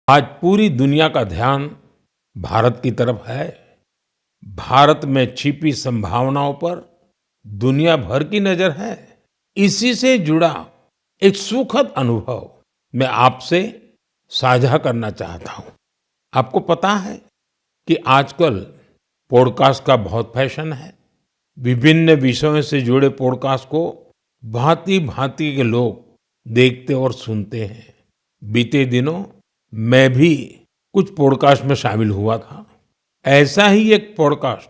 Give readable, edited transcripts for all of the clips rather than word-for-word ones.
आज पूरी दुनिया का ध्यान भारत की तरफ है। भारत में छिपी संभावनाओं पर दुनिया भर की नजर है। इसी से जुड़ा एक सुखद अनुभव मैं आपसे साझा करना चाहता हूं। आपको पता है कि आजकल पॉडकास्ट का बहुत फैशन है। विभिन्न विषयों से जुड़े पॉडकास्ट को भांति-भांति के लोग देखते और सुनते हैं। बीते दिनों मैं भी कुछ पॉडकास्ट में शामिल हुआ था। ऐसा ही एक पॉडकास्ट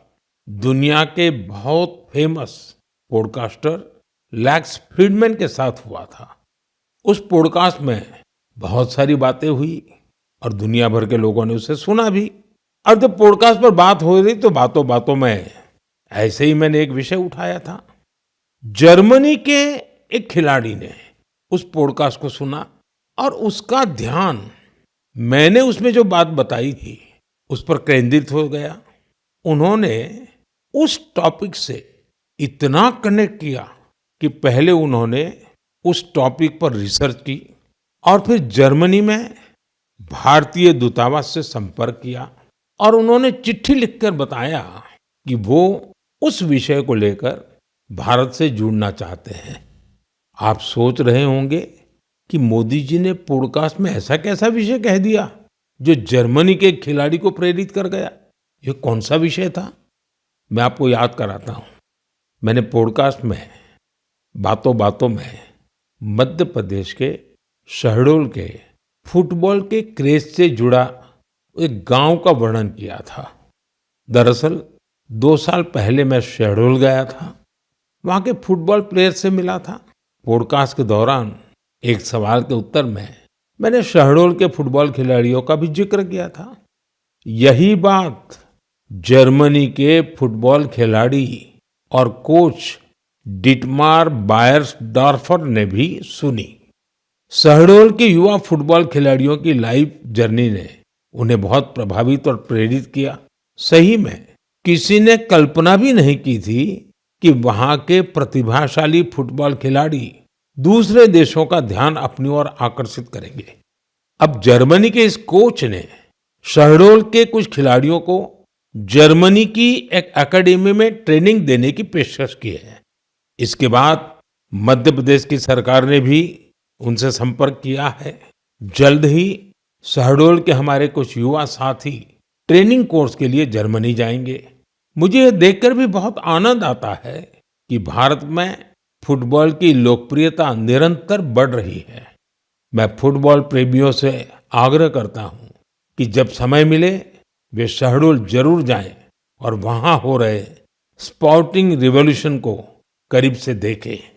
दुनिया के बहुत फेमस पॉडकास्टर लैक्स फ्रीडमैन के साथ हुआ था। उस पॉडकास्ट में बहुत सारी बातें हुई और दुनिया भर के लोगों ने उसे सुना भी। और जब पॉडकास्ट पर बात हो रही तो बातों बातों में ऐसे ही मैंने एक विषय उठाया था। जर्मनी के एक खिलाड़ी ने उस पॉडकास्ट को सुना और उसका ध्यान मैंने उसमें जो बात बताई थी उस पर केंद्रित हो गया। उन्होंने उस टॉपिक से इतना कनेक्ट किया कि पहले उन्होंने उस टॉपिक पर रिसर्च की और फिर जर्मनी में भारतीय दूतावास से संपर्क किया और उन्होंने चिट्ठी लिखकर बताया कि वो उस विषय को लेकर भारत से जुड़ना चाहते हैं। आप सोच रहे होंगे कि मोदी जी ने पॉडकास्ट में ऐसा कैसा विषय कह दिया जो जर्मनी के खिलाड़ी को प्रेरित कर गया। ये कौन सा विषय था? मैं आपको याद कराता हूं। मैंने पॉडकास्ट में बातों बातों में मध्य प्रदेश के शहडोल के फुटबॉल के क्रेज से जुड़ा एक गांव का वर्णन किया था। दरअसल 2 साल पहले मैं शहडोल गया था। वहां के फुटबॉल प्लेयर से मिला था। पॉडकास्ट के दौरान एक सवाल के उत्तर में मैंने शहडोल के फुटबॉल खिलाड़ियों का भी जिक्र किया था। यही बात जर्मनी के फुटबॉल खिलाड़ी और कोच डिटमार बायर्सडॉर्फर ने भी सुनी। शहडोल के युवा फुटबॉल खिलाड़ियों की लाइफ जर्नी ने उन्हें बहुत प्रभावित और प्रेरित किया। सही में किसी ने कल्पना भी नहीं की थी कि वहां के प्रतिभाशाली फुटबॉल खिलाड़ी दूसरे देशों का ध्यान अपनी ओर आकर्षित करेंगे। अब जर्मनी के इस कोच ने शहडोल के कुछ खिलाड़ियों को जर्मनी की एक एकेडमी में ट्रेनिंग देने की पेशकश की है। इसके बाद मध्य प्रदेश की सरकार ने भी उनसे संपर्क किया है। जल्द ही शहडोल के हमारे कुछ युवा साथी ट्रेनिंग कोर्स के लिए जर्मनी जाएंगे। मुझे यह देखकर भी बहुत आनंद आता है कि भारत में फुटबॉल की लोकप्रियता निरंतर बढ़ रही है। मैं फुटबॉल प्रेमियों से आग्रह करता हूं कि जब समय मिले वे शहडोल जरूर जाएं और वहां हो रहे स्पोर्टिंग रिवॉल्यूशन को करीब से देखें।